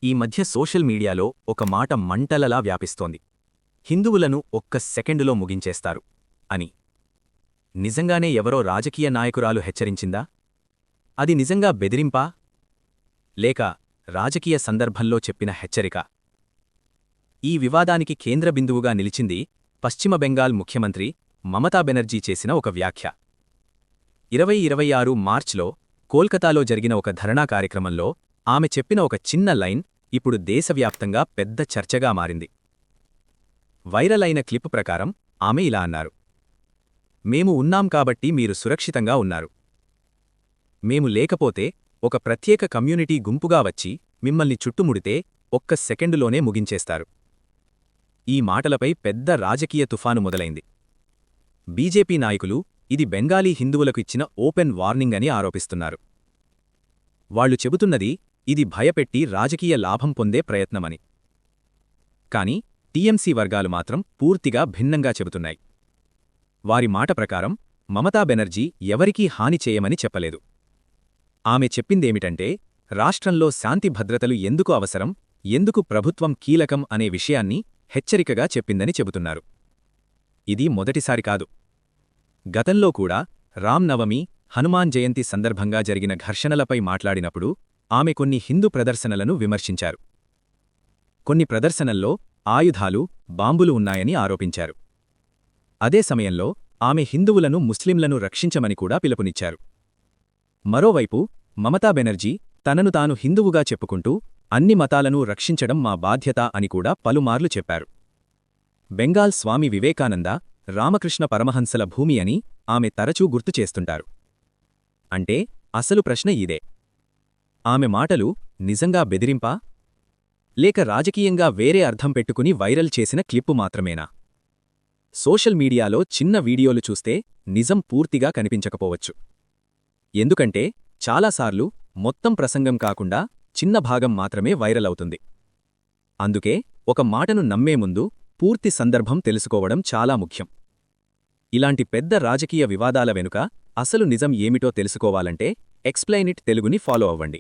ఈ మధ్య సోషల్ మీడియాలో ఒక మాట మంటలలా వ్యాపిస్తోంది. హిందువులను ఒక్క సెకండులో ముగించేస్తారు అని. నిజంగానే ఎవరో రాజకీయ నాయకురాలు హెచ్చరించిందా? అది నిజంగా బెదిరింపా? లేక రాజకీయ సందర్భంలో చెప్పిన హెచ్చరిక? ఈ వివాదానికి కేంద్ర బిందువుగా నిలిచింది పశ్చిమ బెంగాల్ ముఖ్యమంత్రి మమతా బెనర్జీ చేసిన ఒక వ్యాఖ్య. 2026 మార్చ్లో కోల్కతాలో జరిగిన ఒక ధర్నా కార్యక్రమంలో ఆమె చెప్పిన ఒక చిన్న లైన్ ఇప్పుడు దేశవ్యాప్తంగా పెద్ద చర్చగా మారింది. వైరల్ అయిన క్లిప్ ప్రకారం ఆమె ఇలా అన్నారు: మేము ఉన్నాం కాబట్టి మీరు సురక్షితంగా ఉన్నారు. మేము లేకపోతే ఒక ప్రత్యేక కమ్యూనిటీ గుంపుగా వచ్చి మిమ్మల్ని చుట్టుముడితే ఒక్క సెకండులోనే ముగించేస్తారు. ఈ మాటలపై పెద్ద రాజకీయ తుఫాను మొదలైంది. బీజేపీ నాయకులు ఇది బెంగాలీ హిందువులకు ఇచ్చిన ఓపెన్ వార్నింగ్ అని ఆరోపిస్తున్నారు. వాళ్లు చెబుతున్నది ఇది భయపెట్టి రాజకీయ లాభం పొందే ప్రయత్నమని. కాని టీఎంసీ వర్గాలు మాత్రం పూర్తిగా భిన్నంగా చెబుతున్నాయి. వారి మాట ప్రకారం మమతా బెనర్జీ ఎవరికీ హాని చేయమని చెప్పలేదు. ఆమె చెప్పిందేమిటంటే రాష్ట్రంలో శాంతి భద్రతలు ఎందుకు అవసరం, ఎందుకు ప్రభుత్వం కీలకం అనే విషయాన్ని హెచ్చరికగా చెప్పిందని చెబుతున్నారు. ఇది మొదటిసారి కాదు. గతంలో కూడా రామ్ నవమి, హనుమాన్ జయంతి సందర్భంగా జరిగిన ఘర్షణలపై మాట్లాడినప్పుడు ఆమె కొన్ని హిందూ ప్రదర్శనలను విమర్శించారు. కొన్ని ప్రదర్శనల్లో ఆయుధాలు, బాంబులు ఉన్నాయని ఆరోపించారు. అదే సమయంలో ఆమె హిందువులను, ముస్లింలను రక్షించమని కూడా పిలుపునిచ్చారు. మరోవైపు మమతా బెనర్జీ తనను తాను హిందువుగా చెప్పుకుంటూ అన్ని మతాలను రక్షించడం మా బాధ్యత అని కూడా పలుమార్లు చెప్పారు. బెంగాల్ స్వామి వివేకానంద, రామకృష్ణ పరమహంసల భూమి అని ఆమె తరచూ గుర్తు చేస్తుంటారు. అంటే అసలు ప్రశ్న ఇదే: ఆమె మాటలు నిజంగా బెదిరింపా? లేక రాజకీయంగా వేరే అర్థం పెట్టుకుని వైరల్ చేసిన క్లిప్పు మాత్రమేనా? సోషల్ మీడియాలో చిన్న వీడియోలు చూస్తే నిజం పూర్తిగా కనిపించకపోవచ్చు. ఎందుకంటే చాలాసార్లు మొత్తం ప్రసంగం కాకుండా చిన్న భాగం మాత్రమే వైరల్ అవుతుంది. అందుకే ఒక మాటను నమ్మే ముందు పూర్తి సందర్భం తెలుసుకోవడం చాలా ముఖ్యం. ఇలాంటి పెద్ద రాజకీయ వివాదాల వెనుక అసలు నిజం ఏమిటో తెలుసుకోవాలంటే ఎక్స్ప్లెయిన్ ఇట్ తెలుగుని ఫాలో అవ్వండి.